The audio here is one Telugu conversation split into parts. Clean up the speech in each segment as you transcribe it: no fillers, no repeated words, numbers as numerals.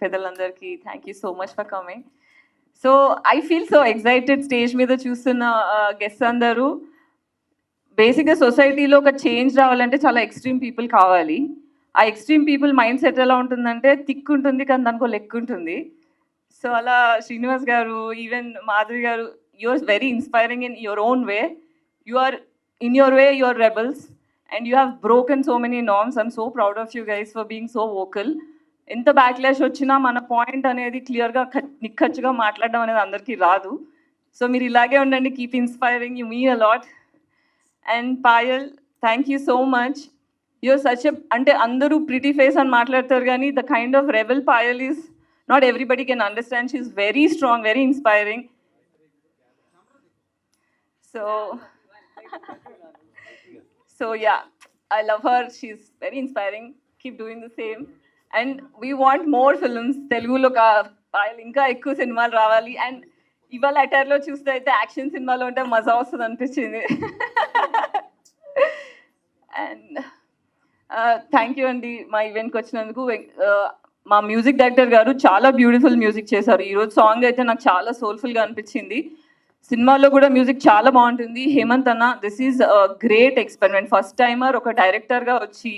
పెద్దలందరికీ thank you so much for coming. So I feel so excited stage మీద చూస్తున్న గెస్ట్స్ అందరూ. బేసిక్గా సొసైటీలో ఒక చేంజ్ రావాలంటే చాలా ఎక్స్ట్రీమ్ పీపుల్ కావాలి. ఆ ఎక్స్ట్రీమ్ పీపుల్ మైండ్ సెట్ ఎలా ఉంటుందంటే థిక్ ఉంటుంది కానీ దానికో లెక్క ఉంటుంది. సో అలా శ్రీనివాస్ గారు, ఈవెన్ మాధవి గారు, you are very inspiring in your own way. You are in your way, you are rebels and you have broken so many norms. I'm so proud of you guys for being so vocal. ఎంత బ్యాక్లాష్ వచ్చినా మన పాయింట్ అనేది క్లియర్గా నిక్కచ్చిగా మాట్లాడడం అనేది అందరికీ రాదు. సో మీరు ఇలాగే ఉండండి, keep inspiring, you me a lot. And Payal, thank you so much. You're such a, అంటే అందరూ ప్రిటీ ఫేస్ అని మాట్లాడతారు కానీ the kind of rebel Payal is not everybody can understand. She is very strong, very inspiring. So yeah, I love her. She's very inspiring. Keep doing the same. And we want more films. Telugulo ka pile inka ekku cinemalu ravali. And ivala attire lo chuste aithe action cinema lo unte maza vastadu anpichindi. And thank you andi ma event ki vachinanduku. మా మ్యూజిక్ డైరెక్టర్ గారు చాలా బ్యూటిఫుల్ మ్యూజిక్ చేశారు. ఈరోజు సాంగ్ అయితే నాకు చాలా సోల్ఫుల్గా అనిపించింది. సినిమాలో కూడా మ్యూజిక్ చాలా బాగుంటుంది. హేమంత్ అన్న, this is great experiment. First timer ఒక డైరెక్టర్గా వచ్చి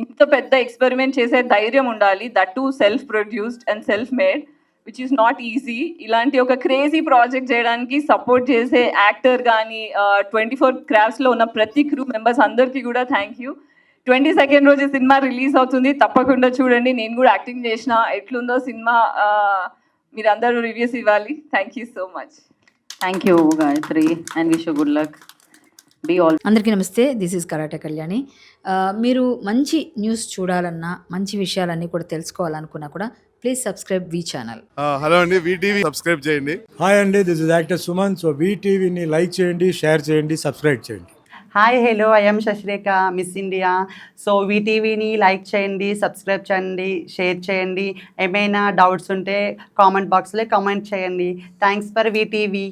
ఇంత పెద్ద ఎక్స్పెరిమెంట్ చేసే ధైర్యం ఉండాలి. That to self produced and self made, which is not easy. ఇలాంటి ఒక క్రేజీ ప్రాజెక్ట్ చేయడానికి సపోర్ట్ చేసే యాక్టర్ కానీ 24 క్రాఫ్ట్స్లో ఉన్న ప్రతి క్రూ మెంబర్స్ అందరికీ కూడా థ్యాంక్ యూ. 22nd రోజు సినిమా రిలీజ్ అవుతుంది, తప్పకుండా చూడండి. నేను కూడా యాక్టింగ్ చేసిన, ఎట్లుందో సినిమా మీరు అందరూ రివ్యూస్ ఇవ్వాలి. Thank you so much. Thank you Gayatri and wish you good luck. Be all. అందరికీ నమస్తే, దిస్ ఈజ్ కరాటే కళ్యాణి. మీరు మంచి న్యూస్ చూడాలన్నా, మంచి విషయాలన్నీ కూడా తెలుసుకోవాలనుకున్నా కూడా ప్లీజ్ సబ్స్క్రైబ్ వి ఛానల్. హలో అండి, వీటీవీ సబ్స్క్రైబ్ చేయండి. హాయ్ అండి, this is actor Suman. So వీటీవీని లైక్ చేయండి, షేర్ చేయండి, సబ్స్క్రైబ్ చేయండి. Hi hello, I'm Shashirekha, Miss India. So వీటీవీని లైక్ చేయండి, సబ్స్క్రైబ్ చేయండి, షేర్ చేయండి. ఏమైనా డౌట్స్ ఉంటే కామెంట్ బాక్స్లో కామెంట్ చేయండి. Thanks for VTV.